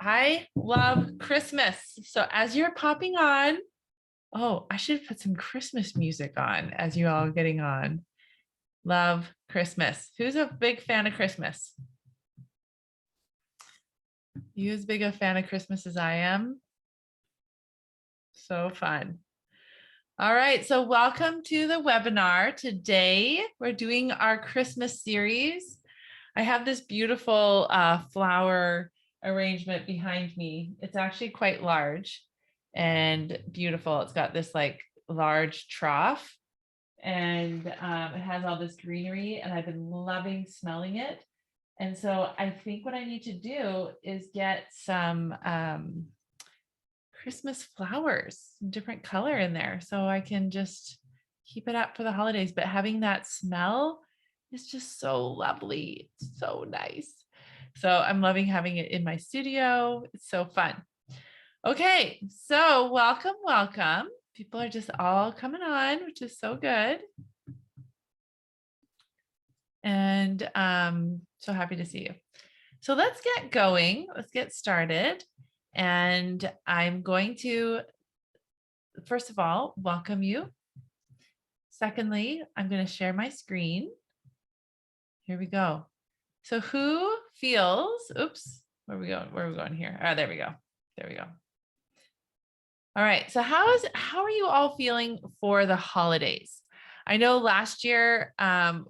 I love Christmas. So as you're popping on, oh, I should put some Christmas music on as you all getting on. Love Christmas. Who's a big fan of Christmas? You as big a fan of Christmas as I am? So fun. All right, so welcome to the webinar. Today, we're doing our Christmas series. I have this beautiful flower arrangement behind me. It's actually quite large and beautiful. It's got this like large trough and it has all this greenery and I've been loving smelling it. And so I think what I need to do is get some Christmas flowers, different color in there so I can just keep it up for the holidays. But having that smell is just so lovely. It's so nice. So I'm loving having it in my studio. It's so fun. Okay, so welcome. People are just all coming on, which is so good. And so happy to see you. So let's get going. Let's get started. And I'm going to, first of all, welcome you. Secondly, I'm going to share my screen. Here we go. So who feels, oops, where are we going? Where are we going here? Oh, there we go. There we go. All right. So how are you all feeling for the holidays? I know last year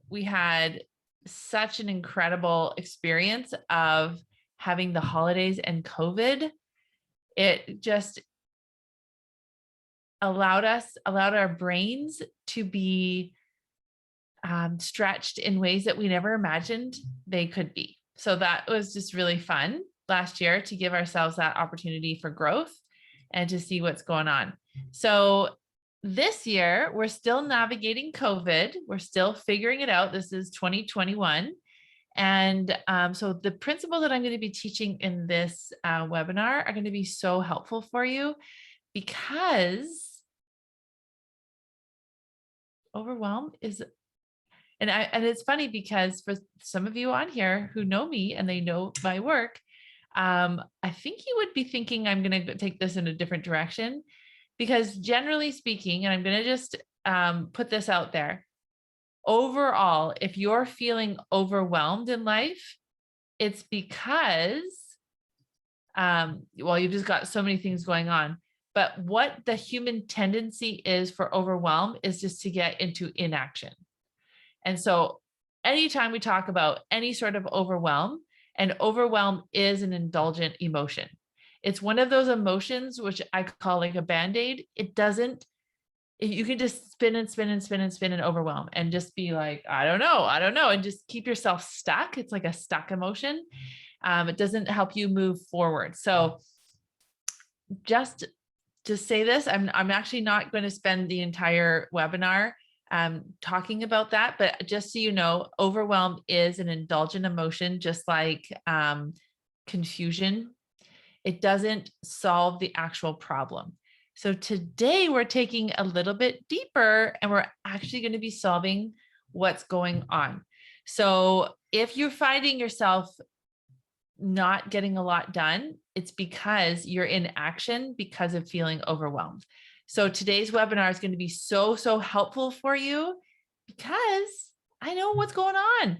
we had such an incredible experience of having the holidays and COVID. It just allowed our brains to be stretched in ways that we never imagined they could be. So that was just really fun last year to give ourselves that opportunity for growth and to see what's going on. So this year, we're still navigating COVID. We're still figuring it out. This is 2021. And so the principles that I'm going to be teaching in this webinar are going to be so helpful for you because overwhelm is, and it's funny because for some of you on here who know me and they know my work, I think you would be thinking I'm going to take this in a different direction because generally speaking, and I'm going to just put this out there, overall, if you're feeling overwhelmed in life, it's because, well, you've just got so many things going on. But what the human tendency is for overwhelm is just to get into inaction. And so anytime we talk about any sort of overwhelm, and overwhelm is an indulgent emotion. It's one of those emotions which I call like a Band-Aid. It doesn't, you can just spin and spin and spin and spin and overwhelm and just be like, I don't know, and just keep yourself stuck. It's like a stuck emotion. It doesn't help you move forward. So just to say this, I'm actually not going to spend the entire webinar talking about that, but just so you know, overwhelm is an indulgent emotion, just like confusion. It doesn't solve the actual problem. So today we're taking a little bit deeper and we're actually going to be solving what's going on. So if you're finding yourself not getting a lot done, it's because you're in action because of feeling overwhelmed. So today's webinar is going to be so helpful for you because I know what's going on.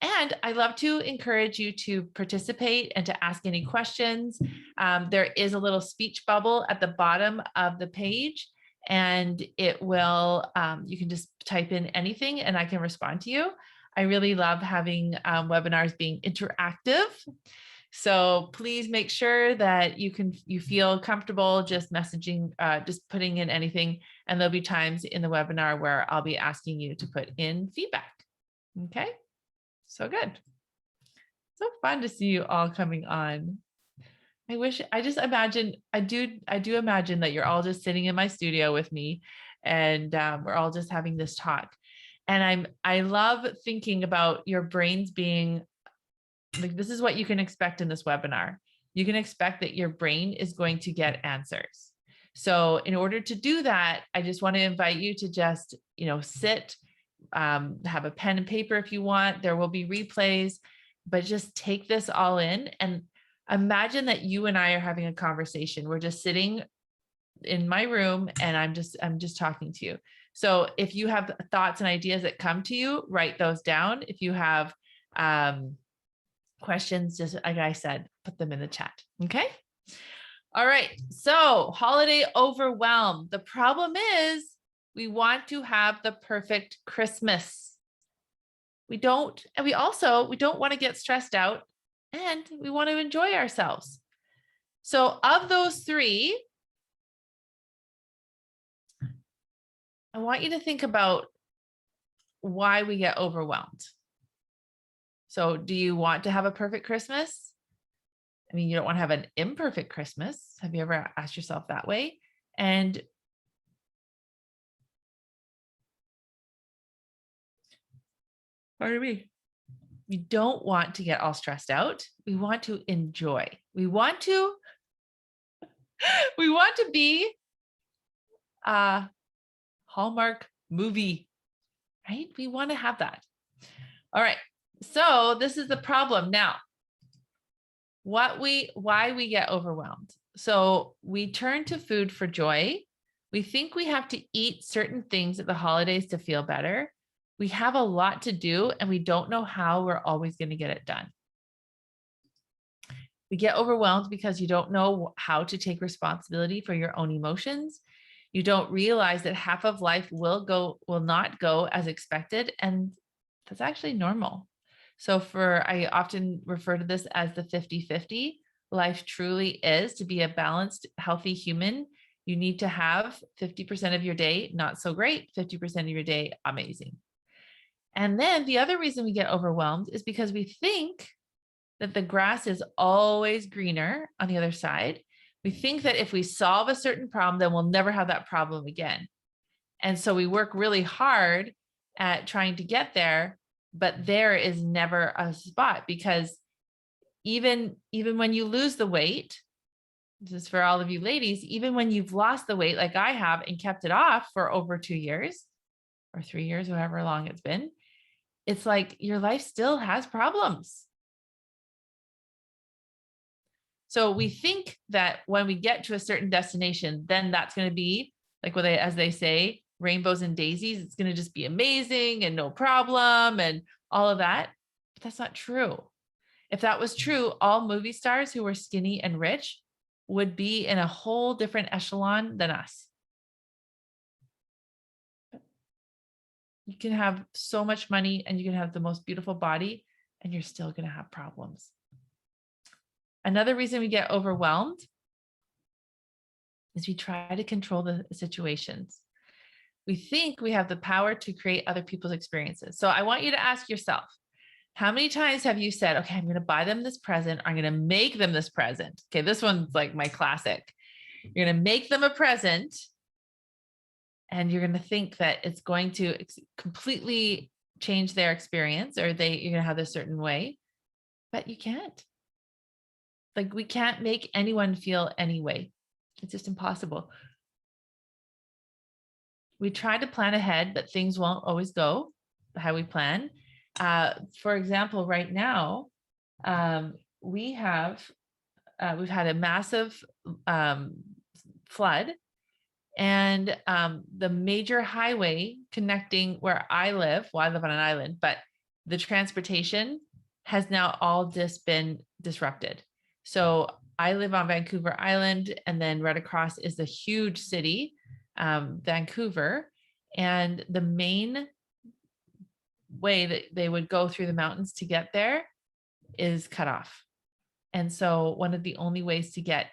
And I love to encourage you to participate and to ask any questions. There is a little speech bubble at the bottom of the page and it will, you can just type in anything and I can respond to you. I really love having webinars being interactive. So please make sure that you feel comfortable just messaging, just putting in anything. And there'll be times in the webinar where I'll be asking you to put in feedback. Okay, so good. So fun to see you all coming on. I just imagine, I do imagine that you're all just sitting in my studio with me and we're all just having this talk. And I love thinking about your brains being like, this is what you can expect in this webinar. You can expect that your brain is going to get answers. So in order to do that, I just want to invite you to just, sit, have a pen and paper if you want. There will be replays, but just take this all in. And Imagine that you and I are having a conversation. We're just sitting in my room and I'm just talking to you. So if you have thoughts and ideas that come to you, write those down. If you have questions, just like I said, put them in the chat. Okay. All right. So holiday overwhelm. The problem is we want to have the perfect Christmas. We don't want to get stressed out, and we want to enjoy ourselves. So of those three, I want you to think about why we get overwhelmed. So do you want to have a perfect Christmas? I mean, you don't want to have an imperfect Christmas. Have you ever asked yourself that way? And pardon me, we don't want to get all stressed out. We want to enjoy. We want to be a Hallmark movie, right? We want to have that. All right. So this is the problem now. Why we get overwhelmed. So we turn to food for joy. We think we have to eat certain things at the holidays to feel better. We have a lot to do and we don't know how we're always going to get it done. We get overwhelmed because you don't know how to take responsibility for your own emotions. You don't realize that half of life will not go as expected, and that's actually normal. So I often refer to this as the 50-50. Life truly is, to be a balanced, healthy human, you need to have 50% of your day not so great, 50% of your day amazing. And then the other reason we get overwhelmed is because we think that the grass is always greener on the other side. We think that if we solve a certain problem, then we'll never have that problem again. And so we work really hard at trying to get there, but there is never a spot, because even when you lose the weight, this is for all of you ladies, even when you've lost the weight like I have and kept it off for over 2 years or 3 years, however long it's been, it's like your life still has problems. So we think that when we get to a certain destination, then that's going to be like as they say, rainbows and daisies. It's going to just be amazing and no problem and all of that. But that's not true. If that was true, all movie stars who were skinny and rich would be in a whole different echelon than us. You can have so much money and you can have the most beautiful body and you're still going to have problems. Another reason we get overwhelmed is we try to control the situations. We think we have the power to create other people's experiences. So I want you to ask yourself, how many times have you said, okay, I'm going to buy them this present. I'm going to make them this present. Okay, this one's like my classic. You're going to make them a present and you're going to think that it's going to completely change their experience, or you're going to have this certain way, but you can't. Like, we can't make anyone feel any way. It's just impossible. We try to plan ahead, but things won't always go how we plan. For example, right now, we've had a massive flood, and the major highway connecting where I live, well, I live on an island, but the transportation has now all just been disrupted. So I live on Vancouver Island, and then right across is the huge city, Vancouver, and the main way that they would go through the mountains to get there is cut off. And so one of the only ways to get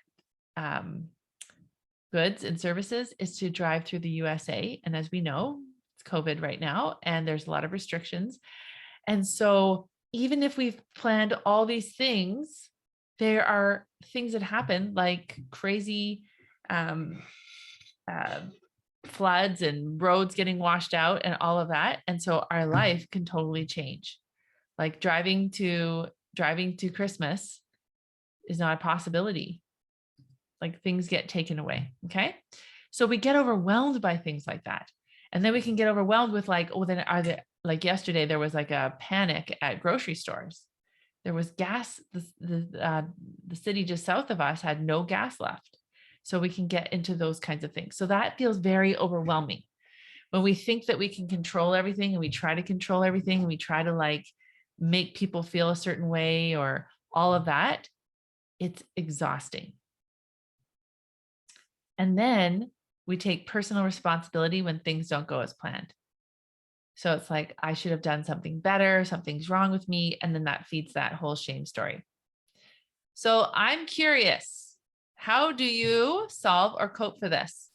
goods and services is to drive through the USA. And as we know, it's COVID right now, and there's a lot of restrictions. And so even if we've planned all these things, there are things that happen, like crazy floods and roads getting washed out and all of that. And so our life can totally change. Like driving to Christmas is not a possibility. Like, things get taken away. Okay. So we get overwhelmed by things like that. And then we can get overwhelmed with like, oh, then like yesterday, there was like a panic at grocery stores. there was gas. The city just south of us had no gas left. So we can get into those kinds of things. So that feels very overwhelming. When we think that we can control everything and we try to control everything and we try to like make people feel a certain way or all of that, it's exhausting. And then we take personal responsibility when things don't go as planned. So it's like, I should have done something better, something's wrong with me. And then that feeds that whole shame story. So I'm curious, how do you solve or cope for this?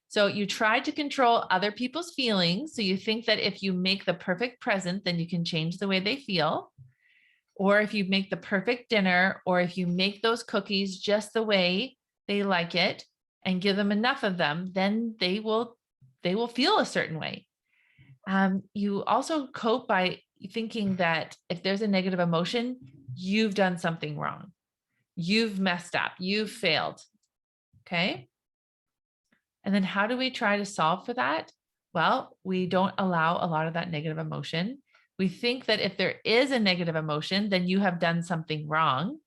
So you try to control other people's feelings. So you think that if you make the perfect present, then you can change the way they feel. Or if you make the perfect dinner, or if you make those cookies just the way they like it and give them enough of them, then they will feel a certain way. You also cope by thinking that if there's a negative emotion, you've done something wrong. You've messed up. You've failed. Okay. And then how do we try to solve for that? Well, we don't allow a lot of that negative emotion. We think that if there is a negative emotion, then you have done something wrong.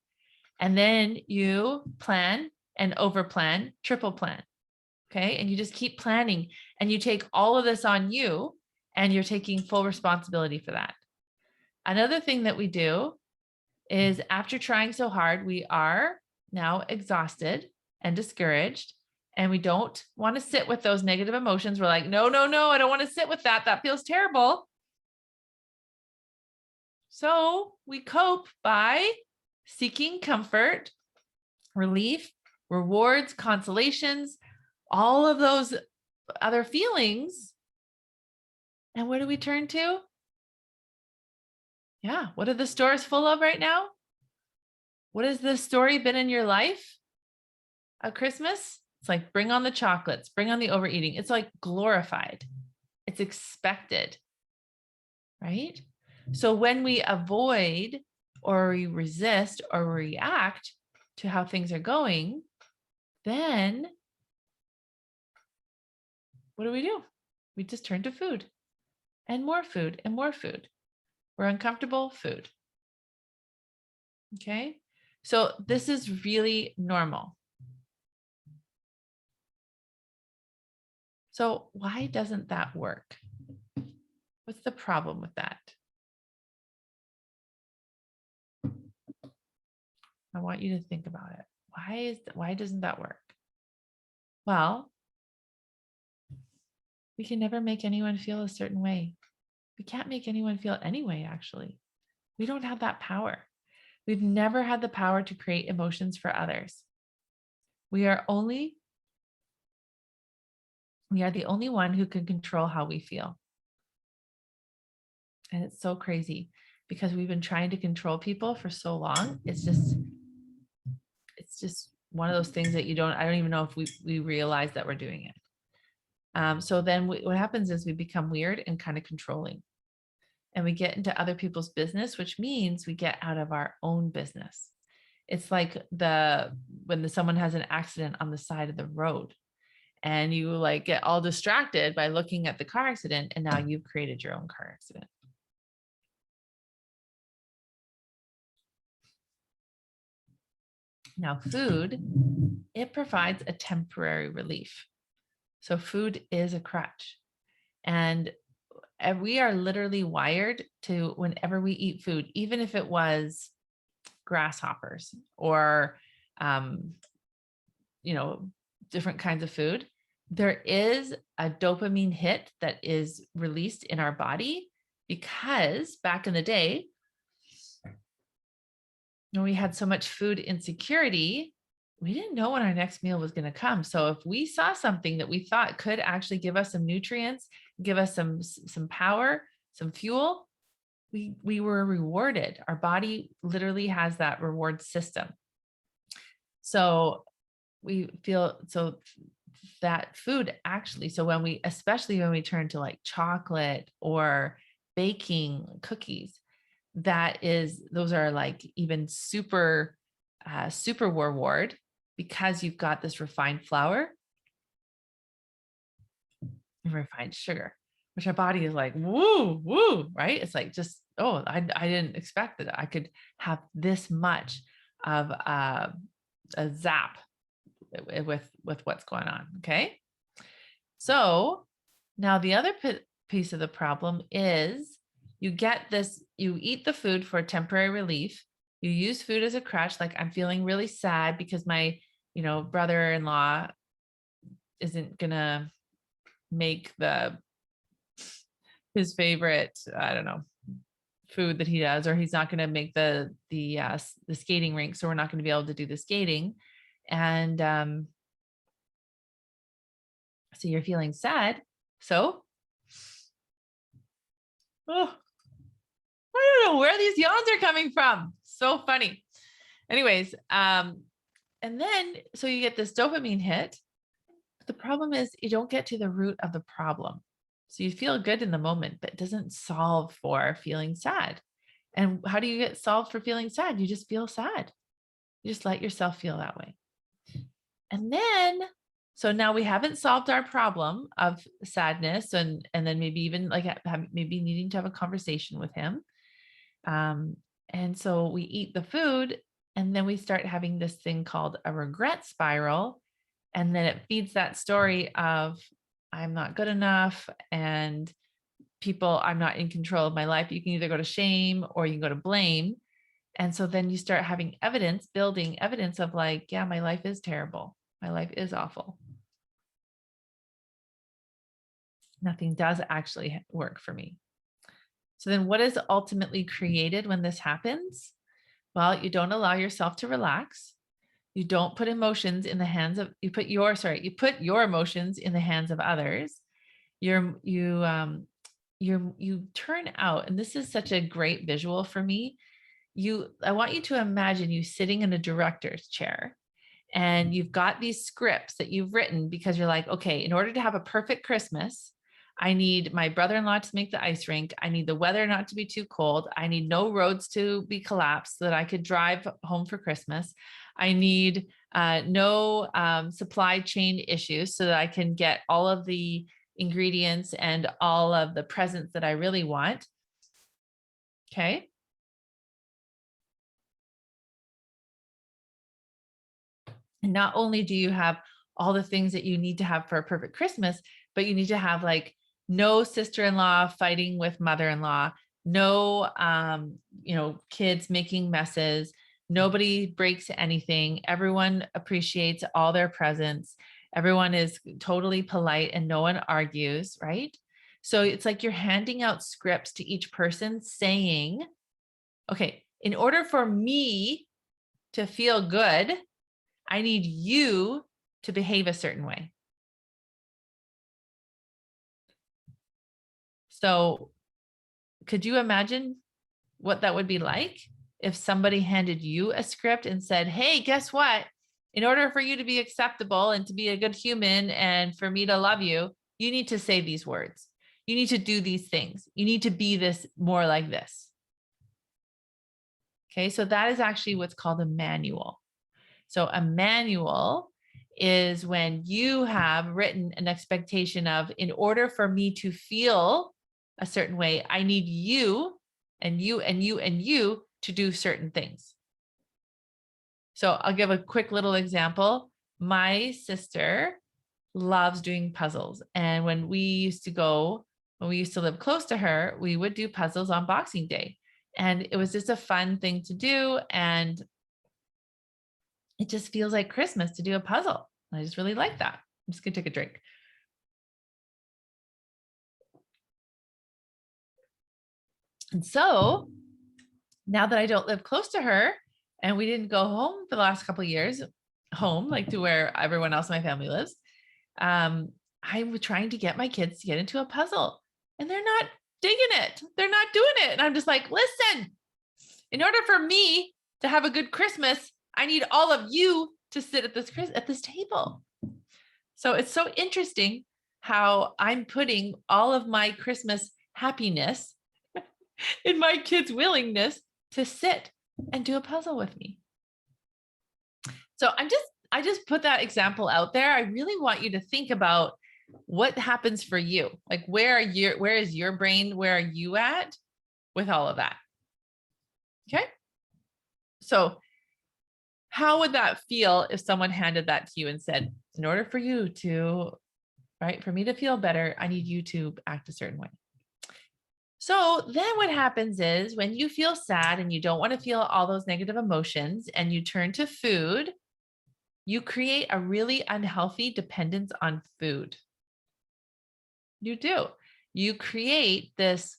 And then you plan and overplan, triple plan. Okay. And you just keep planning and you take all of this on you and you're taking full responsibility for that. Another thing that we do is after trying so hard, we are now exhausted and discouraged. And we don't want to sit with those negative emotions. We're like, no, no, no, I don't want to sit with that. That feels terrible. So we cope by seeking comfort, relief, rewards, consolations, all of those other feelings. And what do we turn to? Yeah. What are the stores full of right now? What has the story been in your life at Christmas? It's like, bring on the chocolates, bring on the overeating. It's like glorified. It's expected, right? So when we avoid or we resist or react to how things are going, then what do? We just turn to food and more food and more food. We're uncomfortable, food. Okay. So this is really normal. So why doesn't that work? What's the problem with that? I want you to think about it. Why doesn't that work? Well, we can never make anyone feel a certain way. We can't make anyone feel any way, actually. We don't have that power. We've never had the power to create emotions for others. We are the only one who can control how we feel. And it's so crazy because we've been trying to control people for so long. It's just one of those things that I don't even know if we realize that we're doing it. So then what happens is we become weird and kind of controlling. And we get into other people's business, which means we get out of our own business. It's like when someone has an accident on the side of the road and you like get all distracted by looking at the car accident, and now you've created your own car accident. Now, food, it provides a temporary relief. So food is a crutch. And we are literally wired to, whenever we eat food, even if it was grasshoppers or, different kinds of food, there is a dopamine hit that is released in our body because back in the day, when we had so much food insecurity, we didn't know when our next meal was going to come. So if we saw something that we thought could actually give us some nutrients, give us some power, some fuel, we were rewarded. Our body literally has that reward system. So we feel that food actually, so especially when we turn to like chocolate or baking cookies, those are like even super reward because you've got this refined flour and refined sugar. which our body is like, woo, woo, right? It's like, just, oh, I didn't expect that I could have this much of a zap with what's going on. Okay. So now the other piece of the problem is you get this, you eat the food for temporary relief. You use food as a crutch. Like, I'm feeling really sad because my, brother-in-law isn't gonna make his favorite, I don't know, food that he does, or he's not going to make the skating rink, so we're not going to be able to do the skating. And so you're feeling sad. So, oh, I don't know where these yawns are coming from. So funny. Anyways, and then so you get this dopamine hit. But the problem is you don't get to the root of the problem. So you feel good in the moment, but it doesn't solve for feeling sad. And how do you get solved for feeling sad? You just feel sad. You just let yourself feel that way. And then, so now we haven't solved our problem of sadness, and then maybe even like maybe needing to have a conversation with him. And so we eat the food, and then we start having this thing called a regret spiral. And then it feeds that story of, I'm not good enough, and I'm not in control of my life. You can either go to shame or you can go to blame. And so then you start having building evidence of like, yeah, my life is terrible. My life is awful. Nothing does actually work for me. So then what is ultimately created when this happens? Well, you don't allow yourself to relax. You don't put emotions in the hands of, you put your emotions in the hands of others. You turn out, and this is such a great visual for me. I want you to imagine you sitting in a director's chair, and you've got these scripts that you've written because you're like, okay, in order to have a perfect Christmas, I need my brother-in-law to make the ice rink. I need the weather not to be too cold. I need no roads to be collapsed so that I could drive home for Christmas. I need no supply chain issues so that I can get all of the ingredients and all of the presents that I really want. Okay. And not only do you have all the things that you need to have for a perfect Christmas, but you need to have like no sister-in-law fighting with mother-in-law, no, kids making messes. Nobody breaks anything. Everyone appreciates all their presents. Everyone is totally polite and no one argues, right? So it's like you're handing out scripts to each person saying, okay, in order for me to feel good, I need you to behave a certain way. So could you imagine what that would be like if somebody handed you a script and said, hey, guess what? In order for you to be acceptable and to be a good human and for me to love you, you need to say these words. You need to do these things. You need to be this more like this. Okay, so that is actually what's called a manual. So a manual is when you have written an expectation of, in order for me to feel a certain way, I need you and you and you and you to do certain things. So I'll give a quick little example. My sister loves doing puzzles. And when we used to live close to her, we would do puzzles on Boxing Day. And it was just a fun thing to do. And it just feels like Christmas to do a puzzle. I just really like that. I'm just gonna take a drink. And so now that I don't live close to her and we didn't go home for the last couple of years, home, like to where everyone else in my family lives, I'm trying to get my kids to get into a puzzle and they're not digging it. They're not doing it. And I'm just like, listen, in order for me to have a good Christmas, I need all of you to sit at this table. So it's so interesting how I'm putting all of my Christmas happiness in my kids' willingness to sit and do a puzzle with me. So I just put that example out there. I really want you to think about What happens for you? Like, where is your brain? Where are you at with all of that? Okay. So how would that feel if someone handed that to you and said, in order for you to, right, for me to feel better, I need you to act a certain way. So then what happens is when you feel sad and you don't want to feel all those negative emotions and you turn to food, you create a really unhealthy dependence on food. You do. You create this,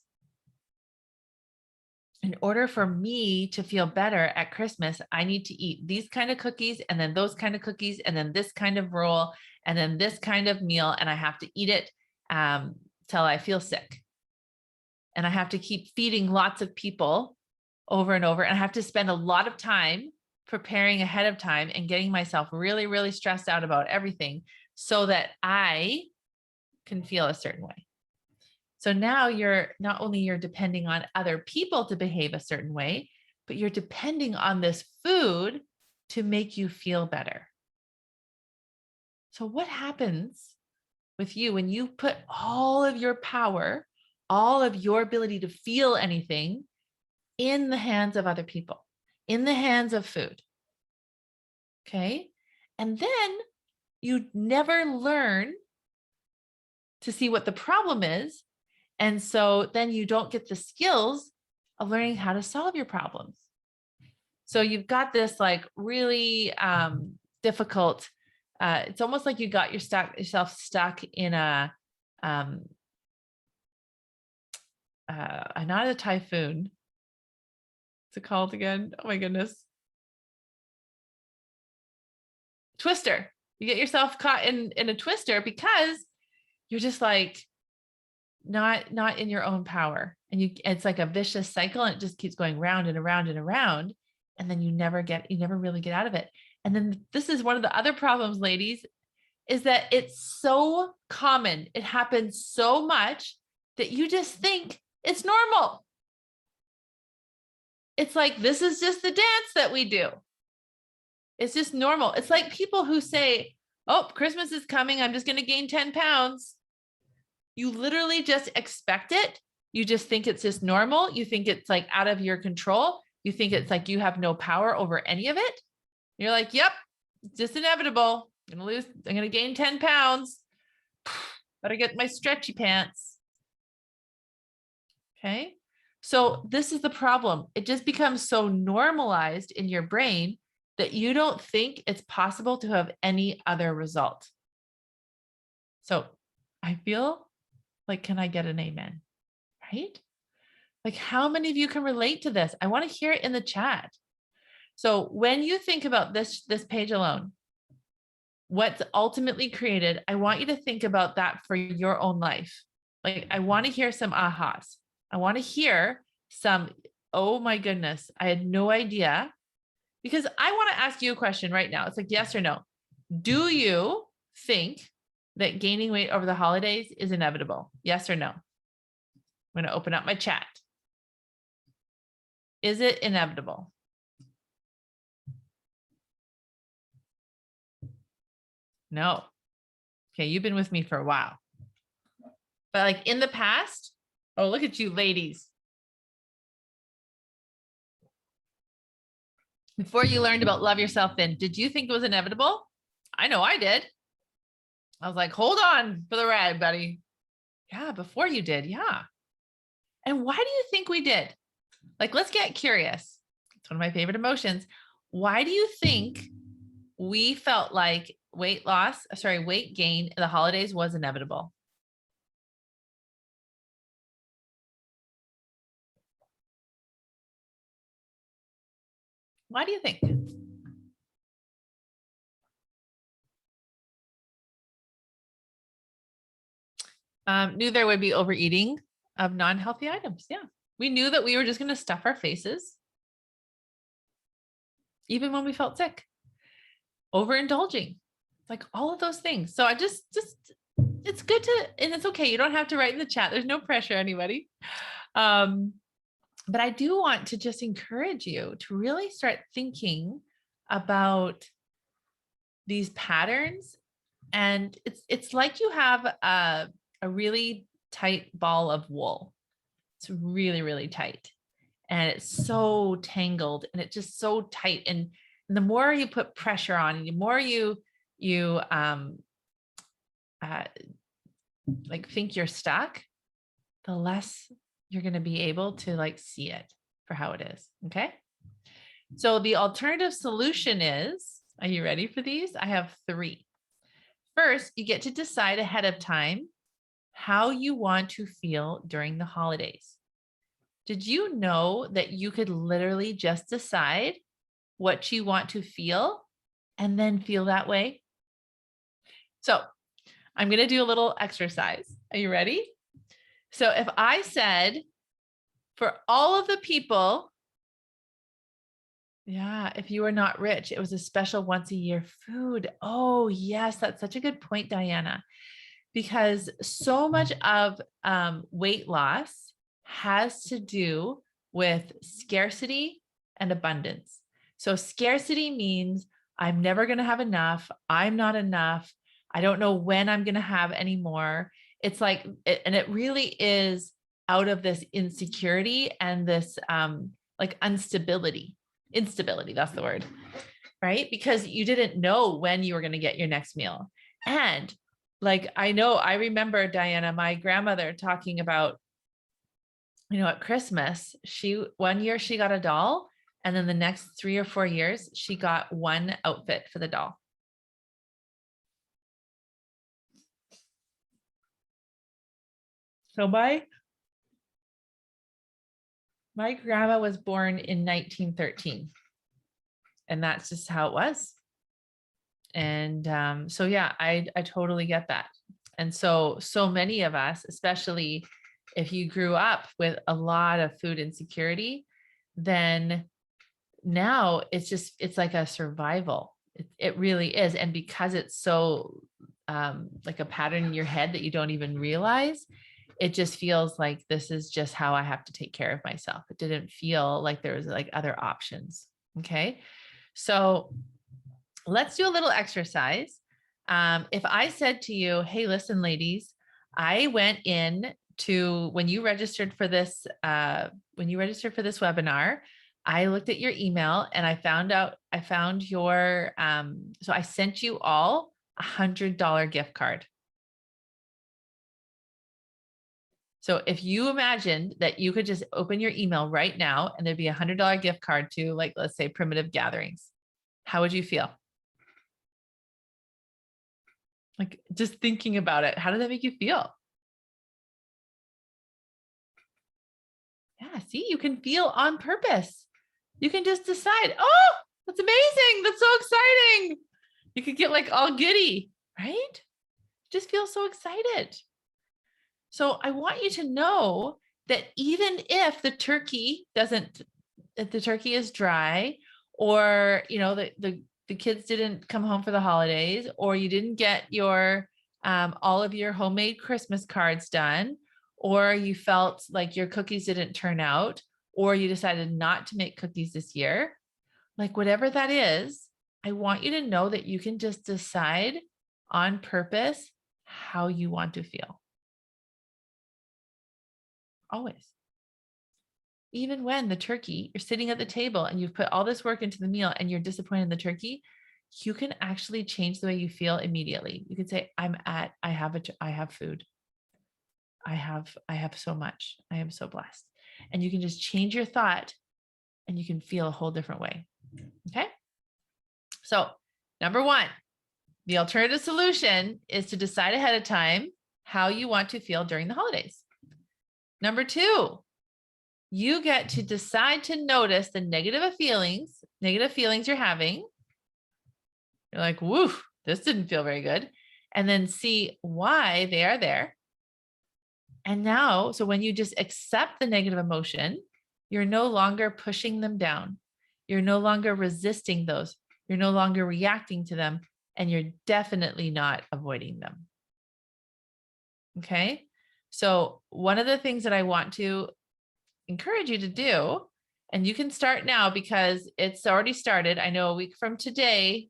in order for me to feel better at Christmas, I need to eat these kind of cookies and then those kind of cookies and then this kind of roll and then this kind of meal. And I have to eat it till I feel sick. And I have to keep feeding lots of people over and over. And I have to spend a lot of time preparing ahead of time and getting myself really, really stressed out about everything so that I can feel a certain way. So now you're not only you're depending on other people to behave a certain way, but you're depending on this food to make you feel better. So what happens with you when you put all of your power, all of your ability to feel anything in the hands of other people, in the hands of food? Okay. And then you never learn to see what the problem is. And so then you don't get the skills of learning how to solve your problems. So you've got this like really difficult, it's almost like you got yourself stuck in a, not a typhoon. What's it called again? Oh my goodness. Twister. You get yourself caught in a twister because you're just like, not in your own power. And it's like a vicious cycle and it just keeps going round and around and around. And then you never really get out of it. And then this is one of the other problems, ladies, is that it's so common. It happens so much that you just think it's normal. It's like, this is just the dance that we do. It's just normal. It's like people who say, oh, Christmas is coming. I'm just going to gain 10 pounds. You literally just expect it. You just think it's just normal. You think it's like out of your control. You think it's like you have no power over any of it. You're like, yep, it's just inevitable. I'm going to gain 10 pounds. Better get my stretchy pants. Okay. So this is the problem. It just becomes so normalized in your brain that you don't think it's possible to have any other result. So I feel like, can I get an amen? Right? Like, how many of you can relate to this? I want to hear it in the chat. So when you think about this page alone, what's ultimately created, I want you to think about that for your own life. Like, I want to hear some ahas. I want to hear some, oh my goodness, I had no idea. Because I want to ask you a question right now. It's like, yes or no. Do you think that gaining weight over the holidays is inevitable? Yes or no? I'm going to open up my chat. Is it inevitable? No. Okay, you've been with me for a while. But like in the past, oh, look at you ladies. Before you learned about Love Yourself Thin, did you think it was inevitable? I know I did. I was like, hold on for the ride, buddy. Yeah, before you did. Yeah. And why do you think we did? Like, let's get curious. It's one of my favorite emotions. Why do you think we felt like weight gain in the holidays was inevitable? Why do you think? Knew there would be overeating of non-healthy items. Yeah. We knew that we were just going to stuff our faces, even when we felt sick. Overindulging, like all of those things. So I just it's good to, and it's okay. You don't have to write in the chat. There's no pressure, anybody. But I do want to just encourage you to really start thinking about these patterns And it's like you have a really tight ball of wool. It's really, really tight. And it's so tangled and it's just so tight. And the more you put pressure on, and the more you uh, like think you're stuck, the less you're going to be able to like see it for how it is. Okay. So the alternative solution is, are you ready for these? I have 3. First, you get to decide ahead of time how you want to feel during the holidays. Did you know that you could literally just decide what you want to feel and then feel that way? So I'm going to do a little exercise. Are you ready? So if I said, for all of the people, yeah, if you were not rich, it was a special once a year food. Oh, yes, that's such a good point, Diana, because so much of weight loss has to do with scarcity and abundance. So scarcity means I'm never going to have enough. I'm not enough. I don't know when I'm going to have any more. It's like, and it really is out of this insecurity and this like instability, that's the word, right? Because you didn't know when you were going to get your next meal. And like, I remember, Diana, my grandmother talking about, at Christmas, one year she got a doll, and then the next 3 or 4 years, she got one outfit for the doll. So my grandma was born in 1913, and that's just how it was. And so, yeah, I totally get that. And so many of us, especially if you grew up with a lot of food insecurity, then now it's like a survival. It really is. And because it's so like a pattern in your head that you don't even realize, it just feels like this is just how I have to take care of myself. It didn't feel like there was like other options. Okay. So let's do a little exercise. If I said to you, hey, listen, ladies, I went in to, when you registered for this webinar, I looked at your email and I found your, so I sent you all $100 gift card. So if you imagined that you could just open your email right now and there'd be $100 gift card to, like, let's say Primitive Gatherings, how would you feel? Like, just thinking about it, how did that make you feel? Yeah, see, you can feel on purpose. You can just decide, oh, that's amazing. That's so exciting. You could get like all giddy, right? Just feel so excited. So I want you to know that even if the turkey is dry, or, the kids didn't come home for the holidays, or you didn't get your all of your homemade Christmas cards done, or you felt like your cookies didn't turn out, or you decided not to make cookies this year, like whatever that is, I want you to know that you can just decide on purpose how you want to feel. Always. Even when the turkey, you're sitting at the table and you've put all this work into the meal and you're disappointed in the turkey, you can actually change the way you feel immediately. You can say, I have food. I have so much. I am so blessed. And you can just change your thought and you can feel a whole different way. Okay. So number 1, the alternative solution is to decide ahead of time how you want to feel during the holidays. Number 2, you get to decide to notice the negative feelings you're having. You're like, woo, this didn't feel very good. And then see why they are there. And now, so when you just accept the negative emotion, you're no longer pushing them down. You're no longer resisting those. You're no longer reacting to them. And you're definitely not avoiding them. Okay. So one of the things that I want to encourage you to do, and you can start now because it's already started. I know a week from today,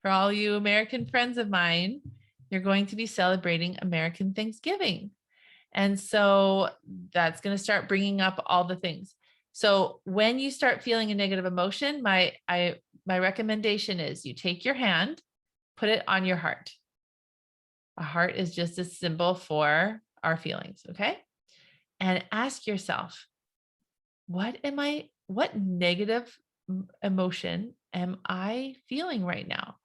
For all you American friends of mine, you're going to be celebrating American Thanksgiving. And so that's going to start bringing up all the things. So when you start feeling a negative emotion, my recommendation is you take your hand, put it on your heart. A heart is just a symbol for our feelings, okay? And ask yourself, what negative emotion am I feeling right now?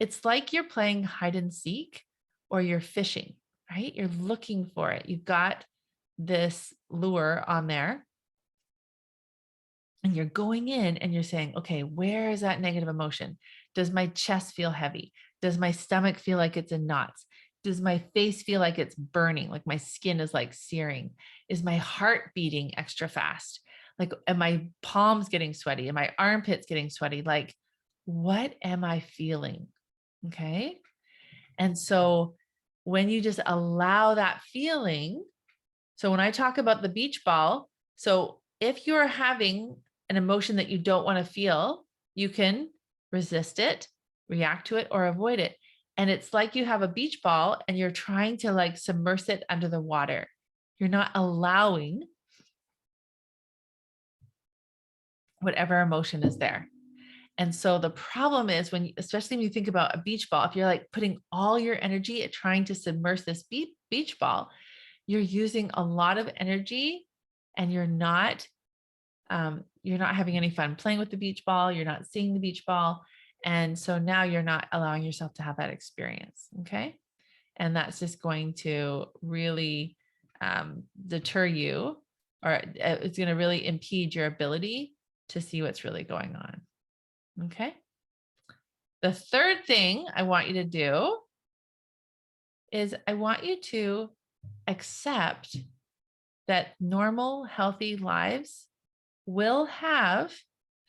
It's like you're playing hide and seek or you're fishing, right? You're looking for it. You've got this lure on there and you're going in and you're saying, okay, where is that negative emotion? Does my chest feel heavy? Does my stomach feel like it's in knots? Does my face feel like it's burning? Like my skin is like searing? Is my heart beating extra fast? Like, am my palms getting sweaty? Am my armpits getting sweaty? Like, what am I feeling? Okay. And so when you just allow that feeling, so when I talk about the beach ball, so if you're having an emotion that you don't want to feel, you can resist it, react to it, or avoid it. And it's like you have a beach ball and you're trying to like submerge it under the water. You're not allowing whatever emotion is there. And so the problem is especially when you think about a beach ball, if you're like putting all your energy at trying to submerge this beach ball, you're using a lot of energy and you're not having any fun playing with the beach ball. You're not seeing the beach ball. And so now you're not allowing yourself to have that experience. Okay. And that's just going to really deter you, or it's going to really impede your ability to see what's really going on. Okay. The third thing I want you to do is I want you to accept that normal, healthy lives will have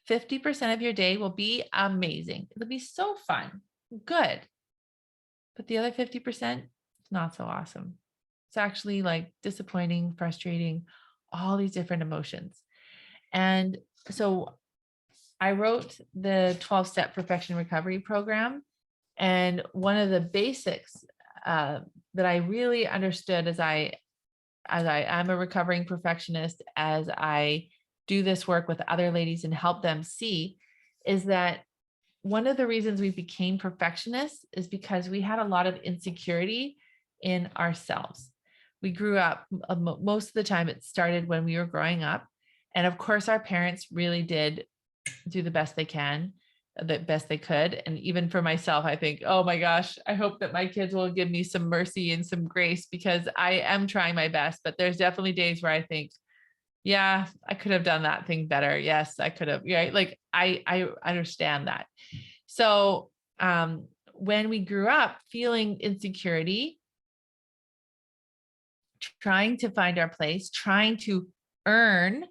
50% of your day will be amazing. It'll be so fun, good. But the other 50% is not so awesome. It's actually like disappointing, frustrating, all these different emotions. And so I wrote the 12-step perfection recovery program. And one of the basics that I really understood as I am a recovering perfectionist, as I do this work with other ladies and help them see, is that one of the reasons we became perfectionists is because we had a lot of insecurity in ourselves. We grew up, most of the time it started when we were growing up. And of course, our parents really did do the best they can, the best they could. And even for myself, I think, oh my gosh, I hope that my kids will give me some mercy and some grace, because I am trying my best, but there's definitely days where I think, yeah, I could have done that thing better. Yes, I could have. Yeah. Like I understand that. So when we grew up feeling insecurity, trying to find our place, trying to earn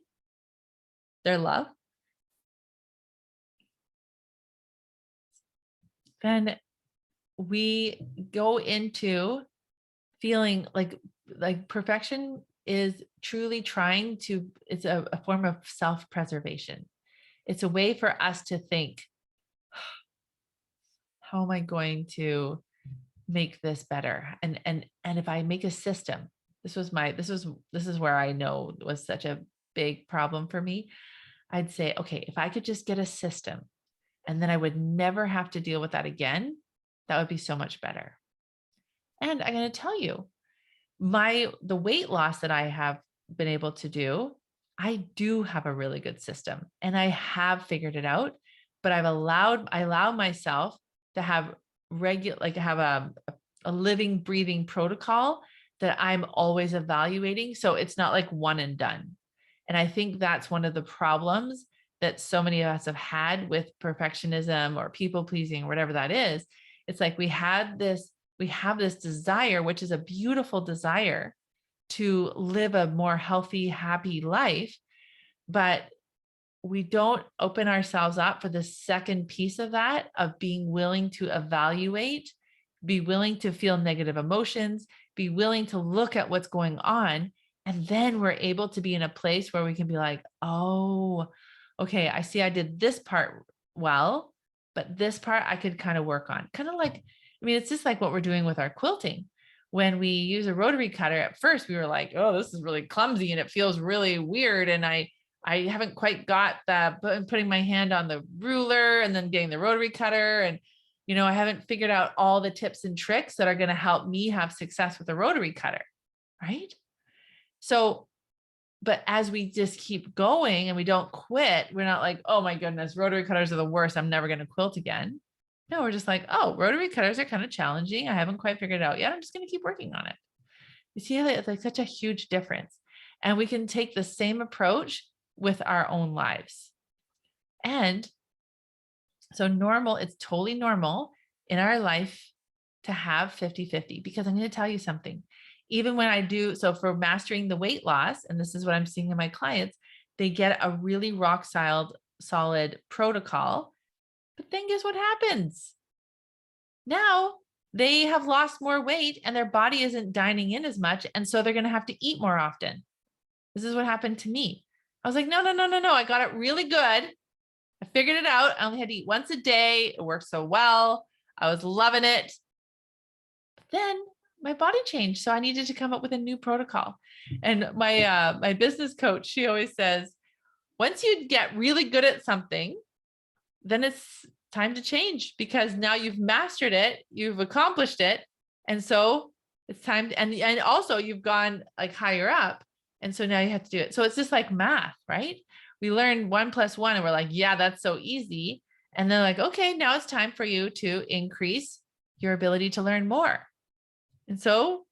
their love, then we go into feeling like perfection is truly it's a form of self-preservation. It's a way for us to think, how am I going to make this better? And if I make a system, this is where I know was such a big problem for me. I'd say, okay, if I could just get a system and then I would never have to deal with that again, that would be so much better. And I'm going to tell you, the weight loss that I have been able to do, I do have a really good system and I have figured it out, but I allow myself to have a living, breathing protocol that I'm always evaluating. So it's not like one and done. And I think that's one of the problems that so many of us have had with perfectionism or people pleasing, or whatever that is. It's like we have this desire, which is a beautiful desire, to live a more healthy, happy life, but we don't open ourselves up for the second piece of that, of being willing to evaluate, be willing to feel negative emotions, be willing to look at what's going on. And then we're able to be in a place where we can be like, oh, okay, I see I did this part well, but this part I could kind of work on. Kind of like, I mean, it's just like what we're doing with our quilting. When we use a rotary cutter, at first we were like, oh, this is really clumsy and it feels really weird. And I haven't quite got putting my hand on the ruler and then getting the rotary cutter. And, I haven't figured out all the tips and tricks that are going to help me have success with a rotary cutter. Right. So, but as we just keep going and we don't quit, we're not like, oh my goodness, rotary cutters are the worst, I'm never going to quilt again. No, we're just like, oh, rotary cutters are kind of challenging. I haven't quite figured it out yet. I'm just going to keep working on it. You see how it's like such a huge difference. And we can take the same approach with our own lives. And so it's totally normal in our life to have 50-50, because I'm going to tell you something. Even when I do, so for mastering the weight loss, and this is what I'm seeing in my clients, they get a really rock solid protocol. But then guess what happens? Now they have lost more weight and their body isn't dining in as much. And so they're going to have to eat more often. This is what happened to me. I was like, no. I got it really good. I figured it out. I only had to eat once a day. It worked so well. I was loving it. But then my body changed. So I needed to come up with a new protocol. And my business coach, she always says, once you get really good at something, then it's time to change, because now you've mastered it, you've accomplished it. And so it's time to, and also you've gone like higher up. And so now you have to do it. So it's just like math, right? We learn 1 + 1 and we're like, yeah, that's so easy. And then like, okay, now it's time for you to increase your ability to learn more. And so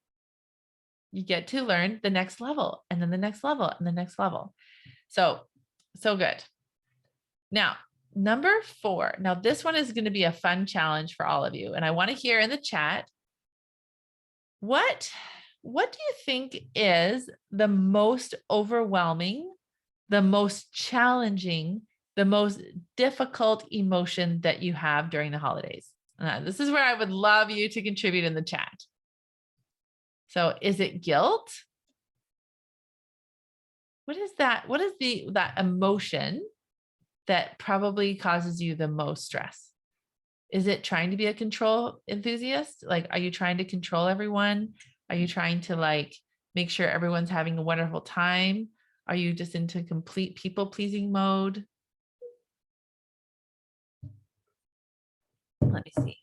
you get to learn the next level and then the next level and the next level. So good. Now, number 4. Now, this one is going to be a fun challenge for all of you. And I want to hear in the chat, what do you think is the most overwhelming, the most challenging, the most difficult emotion that you have during the holidays? This is where I would love you to contribute in the chat. So is it guilt? What is that? What is that emotion that probably causes you the most stress? Is it trying to be a control enthusiast? Like, are you trying to control everyone? Are you trying to like make sure everyone's having a wonderful time? Are you just into complete people pleasing mode? Let me see.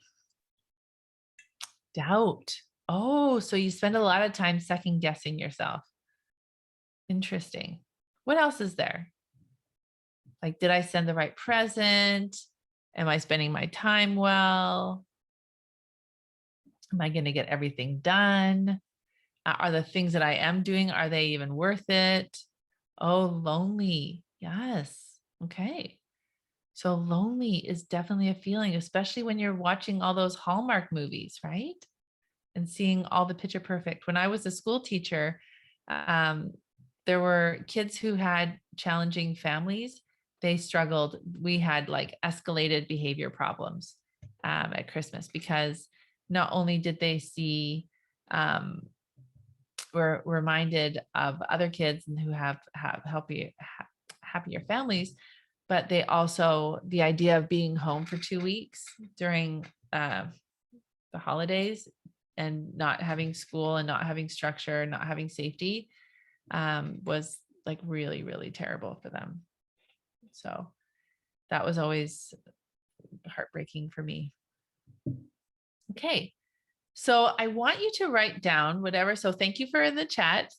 Doubt. Oh, so you spend a lot of time second guessing yourself. Interesting. What else is there? Like, did I send the right present? Am I spending my time well? Am I going to get everything done? Are the things that I am doing, are they even worth it? Oh, lonely. Yes. Okay. So lonely is definitely a feeling, especially when you're watching all those Hallmark movies, right? And seeing all the picture perfect. When I was a school teacher, there were kids who had challenging families. They struggled. We had like escalated behavior problems at Christmas, because not only did they see, were reminded of other kids who have happier families, but they also, the idea of being home for 2 weeks during the holidays and not having school and not having structure, not having safety, was like really, really terrible for them. So that was always heartbreaking for me. Okay. So I want you to write down whatever. So thank you for in the chat.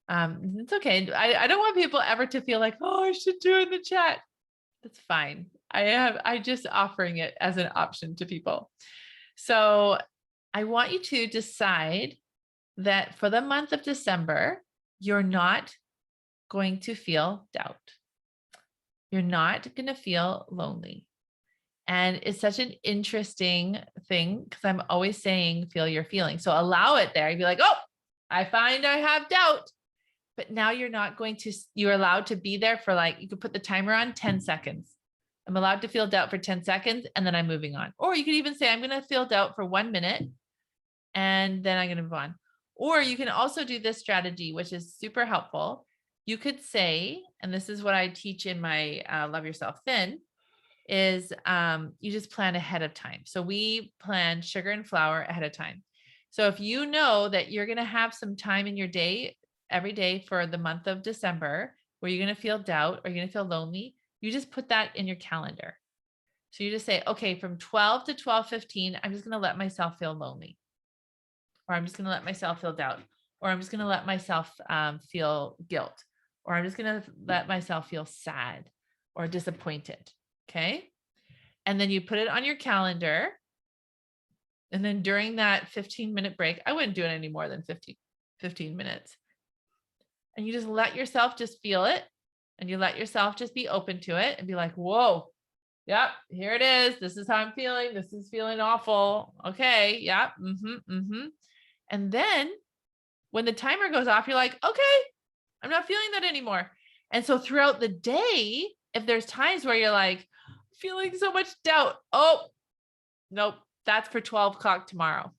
It's okay. I don't want people ever to feel like, oh, I should do it in the chat. That's fine. I just offering it as an option to people. So I want you to decide that for the month of December, you're not going to feel doubt. You're not going to feel lonely. And it's such an interesting thing, because I'm always saying, feel your feelings. So allow it there. You'd be like, oh, I find I have doubt. But now you're not going to, you're allowed to be there for like, you could put the timer on 10 seconds. I'm allowed to feel doubt for 10 seconds and then I'm moving on. Or you could even say, I'm going to feel doubt for 1 minute and then I'm going to move on. Or you can also do this strategy, which is super helpful. You could say, and this is what I teach in my Love Yourself Thin, is you just plan ahead of time. So we plan sugar and flour ahead of time. So if you know that you're going to have some time in your day every day for the month of December where you're going to feel doubt or you're going to feel lonely, you just put that in your calendar. So you just say, okay, from 12 to 12:15, I'm just going to let myself feel lonely, or I'm just going to let myself feel doubt, or I'm just going to let myself feel guilt, or I'm just going to let myself feel sad or disappointed. Okay. And then you put it on your calendar. And then during that 15-minute break, I wouldn't do it any more than 15 minutes. And you just let yourself just feel it. And you let yourself just be open to it and be like, whoa, yep, here it is. This is how I'm feeling. This is feeling awful. Okay. Yep. And then when the timer goes off, you're like, okay, I'm not feeling that anymore. And so throughout the day, if there's times where you're like feeling so much doubt, oh, nope, that's for 12 o'clock tomorrow.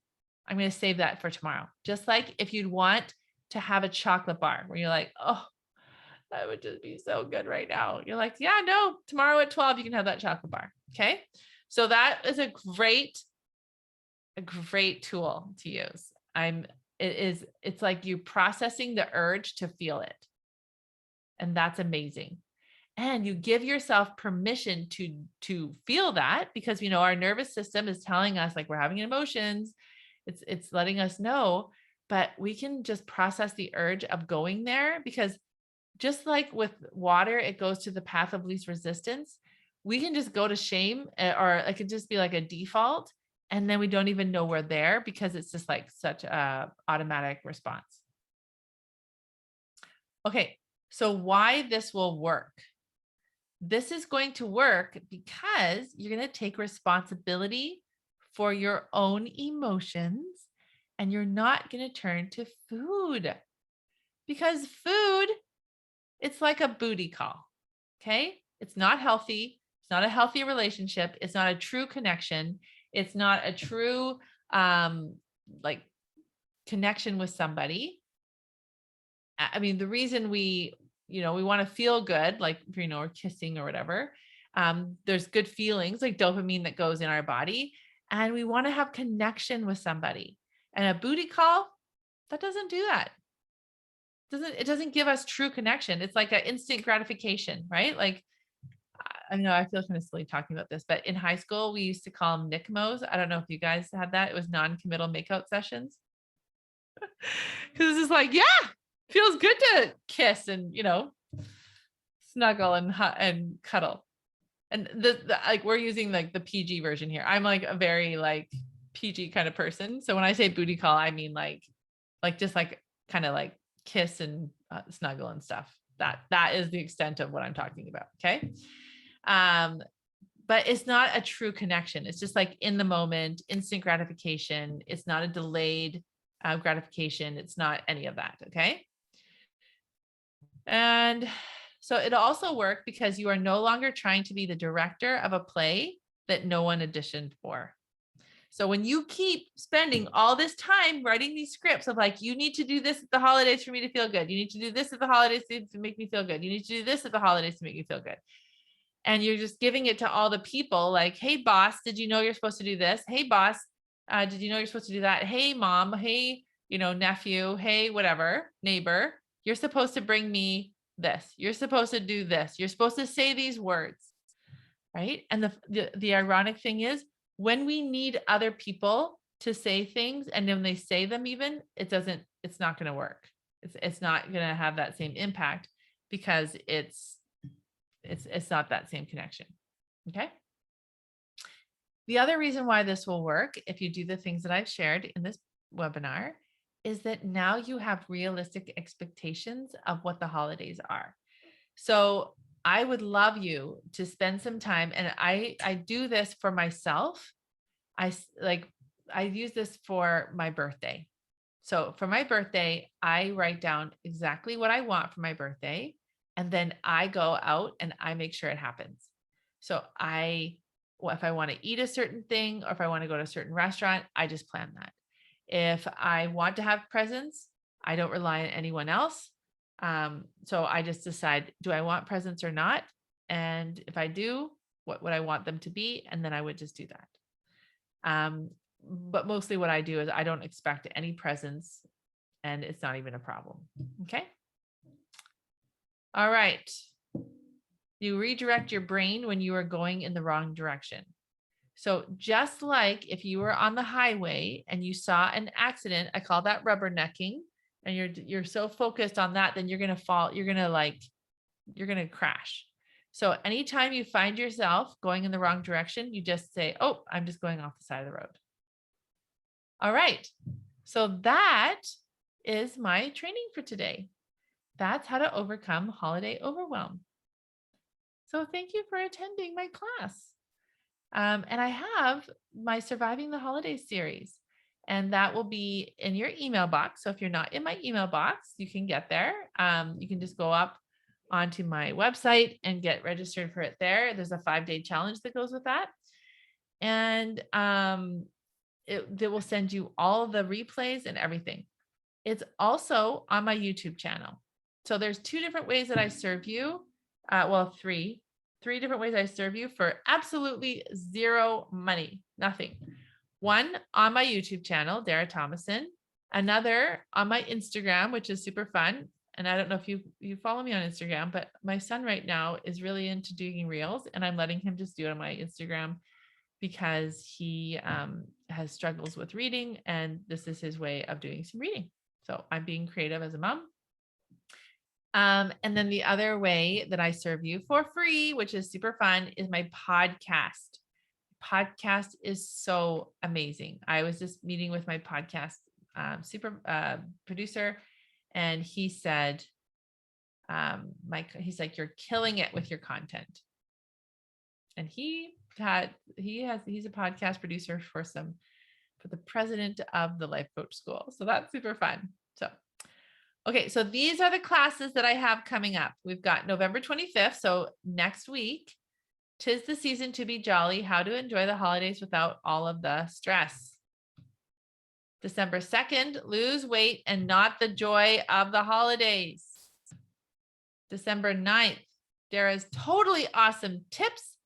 I'm going to save that for tomorrow. Just like if you'd want to have a chocolate bar where you're like, oh, that would just be so good right now. You're like, yeah, no, tomorrow at 12, you can have that chocolate bar. Okay. So that is a great tool to use. It's like you processing the urge to feel it. And that's amazing. And you give yourself permission to feel that, because our nervous system is telling us like we're having emotions. It's letting us know, but we can just process the urge of going there, because just like with water, it goes to the path of least resistance. We can just go to shame, or it could just be like a default. And then we don't even know we're there because it's just like such a automatic response. Okay. So why this will work? This is going to work because you're going to take responsibility for your own emotions, and you're not going to turn to food, because food, it's like a booty call. Okay. It's not healthy. It's not a healthy relationship. It's not a true connection. It's not a true, like connection with somebody. I mean, the reason we want to feel good, like, we're kissing or whatever. There's good feelings like dopamine that goes in our body, and we want to have connection with somebody. And a booty call, that doesn't do that. It doesn't give us true connection. It's like an instant gratification, right? Like, I know I feel kind of silly talking about this, but in high school, we used to call them NICMOs. I don't know if you guys had that. It was non-committal makeout sessions. Because it's like, yeah, feels good to kiss and, snuggle and cuddle. And like, we're using like the PG version here. I'm like a very like PG kind of person. So when I say booty call, I mean like just like kind of like kiss and snuggle and stuff. That is the extent of what I'm talking about. Okay. But it's not a true connection. It's just like in the moment, instant gratification. It's not a delayed gratification. It's not any of that. Okay. And so it'll also work because you are no longer trying to be the director of a play that no one auditioned for. So when you keep spending all this time writing these scripts of like, you need to do this at the holidays for me to feel good. You need to do this at the holidays to make me feel good. You need to do this at the holidays to make me feel good. And you're just giving it to all the people like, hey, boss, did you know you're supposed to do this? Hey, boss, did you know you're supposed to do that? Hey, mom, hey, nephew, hey, whatever, neighbor, you're supposed to bring me this. You're supposed to do this. You're supposed to say these words, right? And the ironic thing is, when we need other people to say things, and when they say them even, it's not going to work. It's not going to have that same impact, because it's not that same connection. Okay. The other reason why this will work, if you do the things that I've shared in this webinar, is that now you have realistic expectations of what the holidays are. So I would love you to spend some time, and I do this for myself. I use this for my birthday. So for my birthday, I write down exactly what I want for my birthday. And then I go out and I make sure it happens. So if I want to eat a certain thing, or if I want to go to a certain restaurant, I just plan that. If I want to have presents, I don't rely on anyone else. So I just decide, do I want presents or not? And if I do, what would I want them to be, and then I would just do that. But mostly what I do is I don't expect any presents, and it's not even a problem. Okay. All right. You redirect your brain when you are going in the wrong direction. So just like if you were on the highway and you saw an accident, I call that rubbernecking, and you're so focused on that, then you're going to fall, you're going to crash. So anytime you find yourself going in the wrong direction, you just say, "Oh, I'm just going off the side of the road." All right. So that is my training for today. That's how to overcome holiday overwhelm. So thank you for attending my class. And I have my Surviving the Holidays series, and that will be in your email box. So if you're not in my email box, you can get there. You can just go up onto my website and get registered for it there. There's a 5-day challenge that goes with that. And it will send you all the replays and everything. It's also on my YouTube channel. So there's 2 different ways that I serve you. Well, three different ways I serve you for absolutely zero money, nothing. One on my YouTube channel, Dara Thomason. Another on my Instagram, which is super fun. And I don't know if you follow me on Instagram, but my son right now is really into doing reels, and I'm letting him just do it on my Instagram because he has struggles with reading, and this is his way of doing some reading. So I'm being creative as a mom. And then the other way that I serve you for free, which is super fun, is my podcast. Podcast is so amazing. I was just meeting with my podcast producer, and he said, he's like, "You're killing it with your content." And he's a podcast producer for the president of the Life Coach School. So that's super fun. So, okay. So these are the classes that I have coming up. We've got November 25th. So next week, 'Tis the Season to Be Jolly, How to Enjoy the Holidays Without All of the Stress. December 2nd, Lose Weight and Not the Joy of the Holidays. December 9th, Dara's totally awesome tips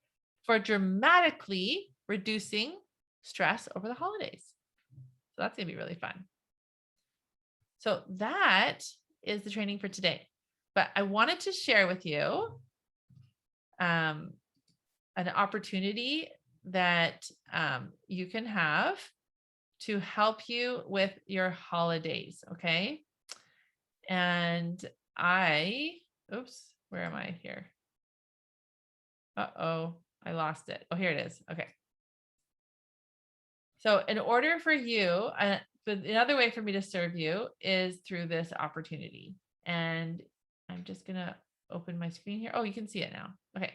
for dramatically reducing stress over the holidays. So that's going to be really fun. So that is the training for today. But I wanted to share with you an opportunity that you can have to help you with your holidays. Okay. And oops, where am I here? Uh-oh, I lost it. Oh, here it is. Okay. So in order for you, another way for me to serve you is through this opportunity. And I'm just going to open my screen here. Oh, you can see it now. Okay.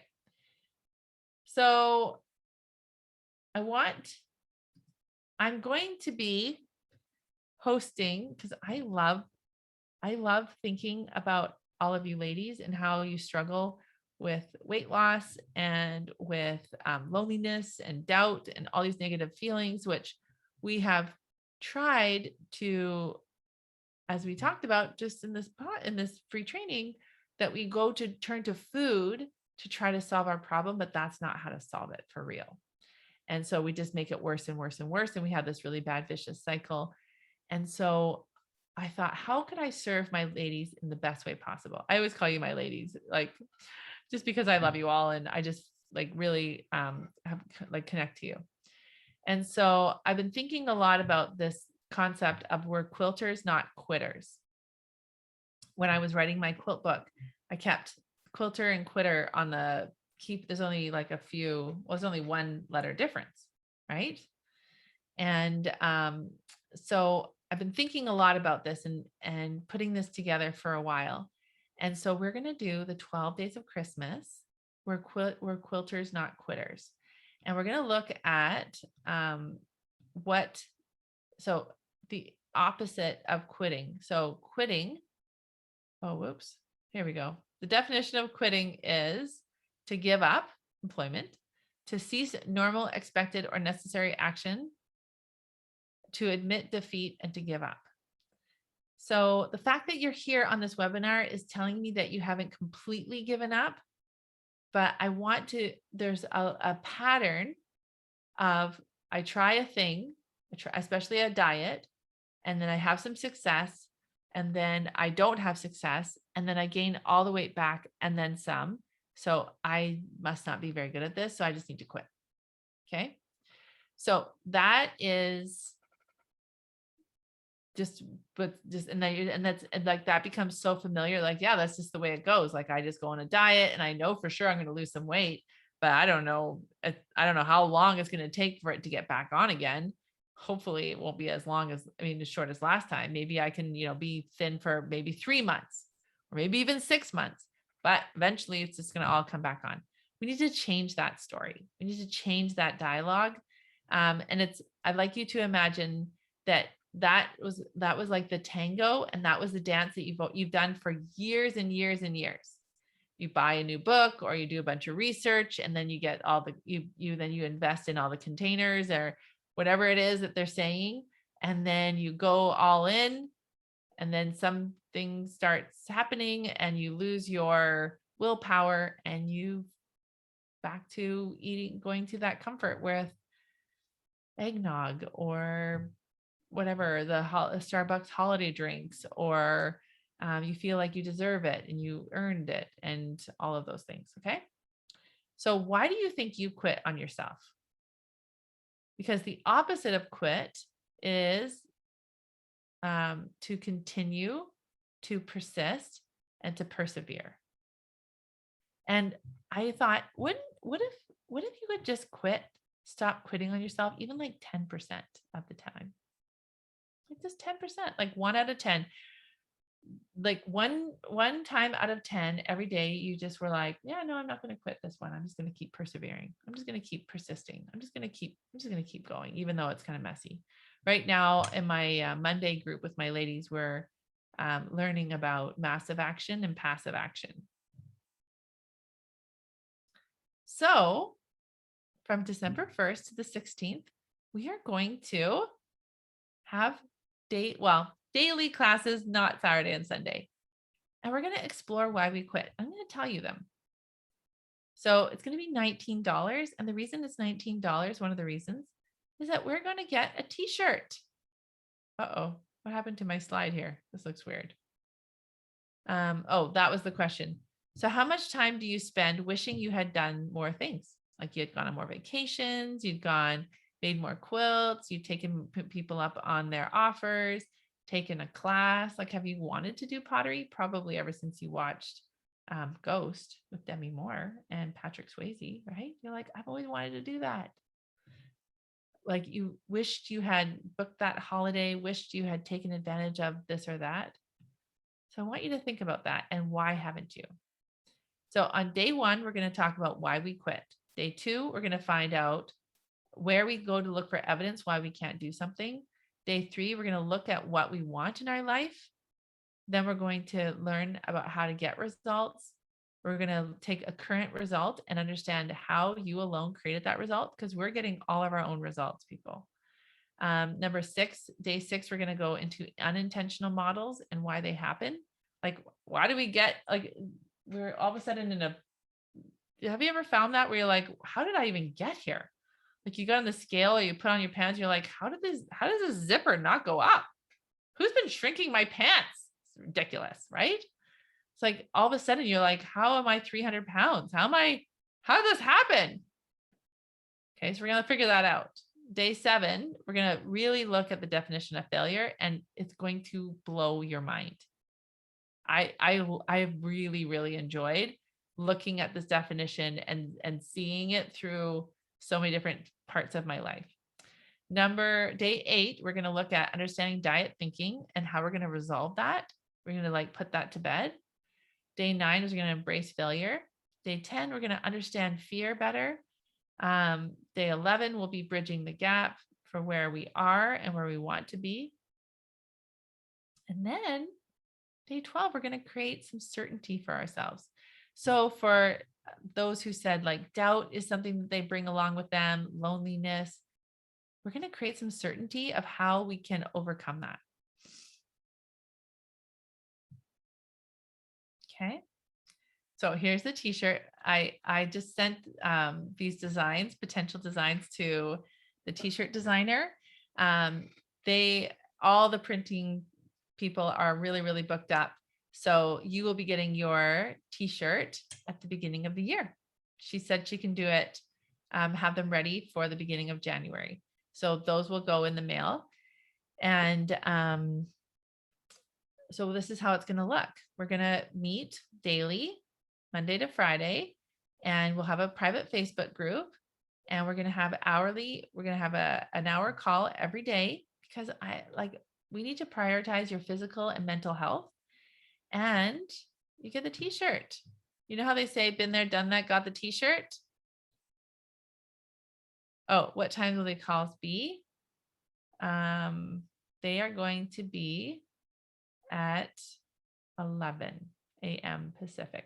So I'm going to be hosting, because I love thinking about all of you ladies and how you struggle with weight loss and with loneliness and doubt and all these negative feelings, which we have tried to, as we talked about just in this free training, that we go to turn to food to try to solve our problem, but that's not how to solve it for real. And so we just make it worse and worse and worse. And we have this really bad vicious cycle. And so I thought, how could I serve my ladies in the best way possible? I always call you my ladies, like, just because I love you all. And I just really connect to you. And so I've been thinking a lot about this concept of we're quilters, not quitters. When I was writing my quilt book, I kept quilter and quitter on the keep. There's only there's only one letter difference, right? And so I've been thinking a lot about this and putting this together for a while. And so we're going to do the 12 days of Christmas. We're quilters, not quitters. And we're going to look at the opposite of quitting. So quitting, here we go. The definition of quitting is to give up employment, to cease normal, expected, or necessary action, to admit defeat, and to give up. So the fact that you're here on this webinar is telling me that you haven't completely given up, but I want to, there's a pattern of I try a thing, especially a diet, and then I have some success, and then I don't have success, and then I gain all the weight back and then some. So I must not be very good at this. So I just need to quit. Okay. So that is just, but just, and then, and that's, and like that becomes so familiar. Like, yeah, that's just the way it goes. Like I just go on a diet and I know for sure I'm going to lose some weight, but I don't know. I don't know how long it's going to take for it to get back on again. Hopefully it won't be as long as, I mean, as short as last time. Maybe I can, be thin for maybe 3 months or maybe even 6 months, but eventually it's just going to all come back on. We need to change that story. We need to change that dialogue. And I'd like you to imagine that that was like the tango, and that was the dance that you've done for years and years and years. You buy a new book or you do a bunch of research, and then you get all the then you invest in all the containers or whatever it is that they're saying, and then you go all in, and then something starts happening and you lose your willpower and you back to going to that comfort with eggnog or whatever, the Starbucks holiday drinks, or you feel like you deserve it and you earned it and all of those things. Okay. So why do you think you quit on yourself? Because the opposite of quit is to continue, to persist, and to persevere. And I thought, what if you could just stop quitting on yourself, even like 10% of the time? Like just 10%, like 1 out of 10, like one time out of 10 every day, you just were like, yeah, no, I'm not going to quit this one. I'm just going to keep persevering. I'm just going to keep persisting. I'm just going to keep going, even though it's kind of messy. Right now in my Monday group with my ladies, we're learning about massive action and passive action. So from December 1st to the 16th, we are going to have daily classes, not Saturday and Sunday. And we're going to explore why we quit. I'm going to tell you them. So it's going to be $19. And the reason it's $19, one of the reasons, is that we're going to get a t-shirt. Uh-oh, what happened to my slide here? This looks weird. Oh, that was the question. So how much time do you spend wishing you had done more things? Like you had gone on more vacations, made more quilts, you've taken people up on their offers, taken a class. Like, have you wanted to do pottery? Probably ever since you watched Ghost with Demi Moore and Patrick Swayze, right? You're like, I've always wanted to do that. Like you wished you had booked that holiday, wished you had taken advantage of this or that. So I want you to think about that and why haven't you? So on day 1, we're going to talk about why we quit. Day 2, we're going to find out where we go to look for evidence why we can't do something. Day 3, we're going to look at what we want in our life. Then we're going to learn about how to get results. We're going to take a current result and understand how you alone created that result, because we're getting all of our own results, people. Number 6, day 6, we're going to go into unintentional models and why they happen. Like, why do we get, like, we're all of a sudden have you ever found that where you're like, how did I even get here? Like you got on the scale or you put on your pants, you're like, how does this zipper not go up? Who's been shrinking my pants? It's ridiculous, right? It's like all of a sudden you're like, how am I 300 pounds? How did this happen? Okay, so we're going to figure that out. Day 7, we're going to really look at the definition of failure, and it's going to blow your mind. I really, really enjoyed looking at this definition and seeing it through so many different parts of my life. Day 8, we're going to look at understanding diet thinking and how we're going to resolve that. We're going to put that to bed. Day 9 is we're going to embrace failure. Day 10, we're going to understand fear better. Day 11 will be bridging the gap for where we are and where we want to be. And then day 12, we're going to create some certainty for ourselves. So for those who said doubt is something that they bring along with them, loneliness, we're going to create some certainty of how we can overcome that. Okay. So here's the t-shirt. I just sent these designs, potential designs, to the t-shirt designer. They all the printing people are really, really booked up. So you will be getting your t-shirt at the beginning of the year. She said she can do it, have them ready for the beginning of January. So those will go in the mail. And so this is how it's going to look. We're going to meet daily, Monday to Friday, and we'll have a private Facebook group, and we're going to have an hour call every day, because we need to prioritize your physical and mental health. And you get the t-shirt. You know how they say, been there, done that, got the t-shirt? Oh, what time will the calls be? They are going to be at 11 a.m. Pacific.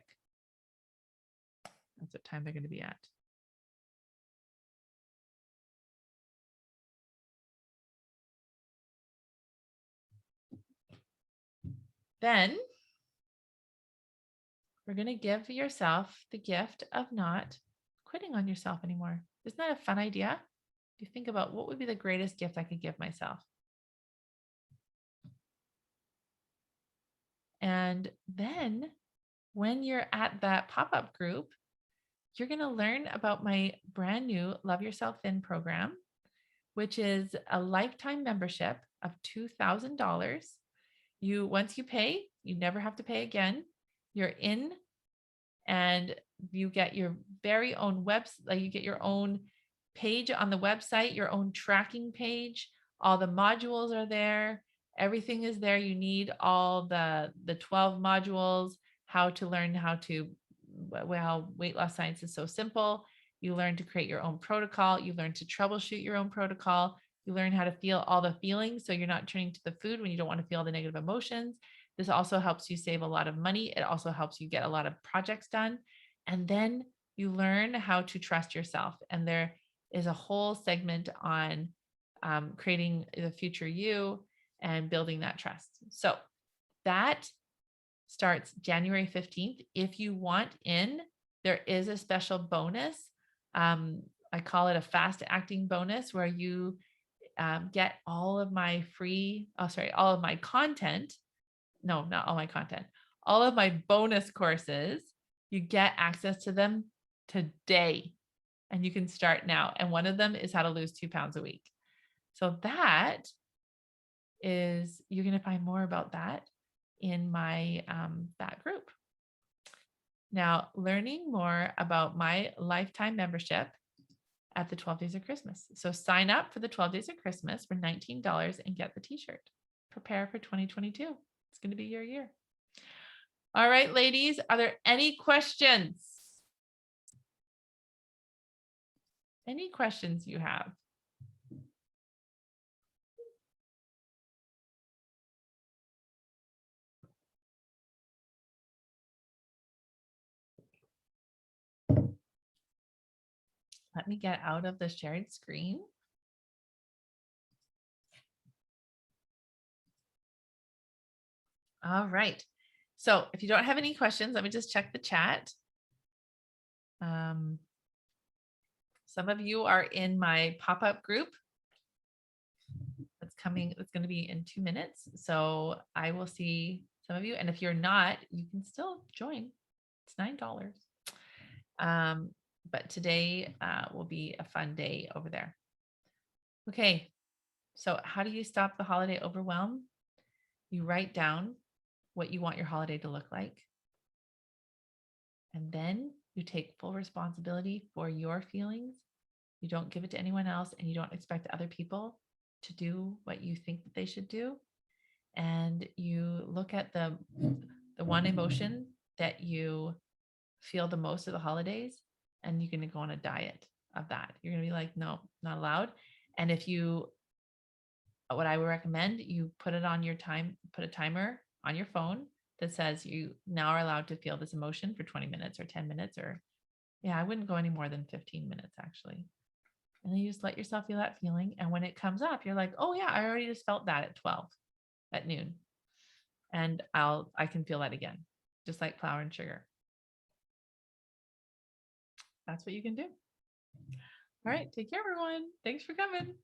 That's what time they're going to be at. Then we're going to give yourself the gift of not quitting on yourself anymore. Isn't that a fun idea? If you think about what would be the greatest gift I could give myself. And then when you're at that pop-up group, you're going to learn about my brand new Love Yourself In program, which is a lifetime membership of $2,000. Once you pay, you never have to pay again. You're in, and you get your very own website. You get your own page on the website, your own tracking page. All the modules are there. Everything is there. You need all the 12 modules, how to learn well, weight loss science is so simple. You learn to create your own protocol. You learn to troubleshoot your own protocol. You learn how to feel all the feelings, so you're not turning to the food when you don't want to feel the negative emotions. This also helps you save a lot of money. It also helps you get a lot of projects done. And then you learn how to trust yourself. And there is a whole segment on creating the future you and building that trust. So that starts January 15th. If you want in, there is a special bonus. I call it a fast acting bonus, where you get all of my all of my content. No, not all my content. All of my bonus courses, you get access to them today, and you can start now. And one of them is how to lose 2 pounds a week. So you're going to find more about that in my that group. Now, learning more about my lifetime membership at the 12 Days of Christmas. So sign up for the 12 Days of Christmas for $19 and get the t-shirt. Prepare for 2022. It's going to be your year. All right, ladies, are there any questions? Any questions you have? Let me get out of the shared screen. All right. So if you don't have any questions, let me just check the chat. Some of you are in my pop-up group. It's going to be in 2 minutes. So I will see some of you. And if you're not, you can still join. It's $9. But today will be a fun day over there. Okay. So how do you stop the holiday overwhelm? You write down what you want your holiday to look like. And then you take full responsibility for your feelings. You don't give it to anyone else, and you don't expect other people to do what you think that they should do. And you look at the one emotion that you feel the most of the holidays, and you're going to go on a diet of that. You're going to be like, no, not allowed. And what I would recommend, you put a timer on your phone that says you now are allowed to feel this emotion for 20 minutes or 10 minutes, or I wouldn't go any more than 15 minutes actually. And then you just let yourself feel that feeling. And when it comes up, you're like, oh yeah, I already just felt that at 12 at noon. And I can feel that again, just like flour and sugar. That's what you can do. All right. Take care, everyone. Thanks for coming.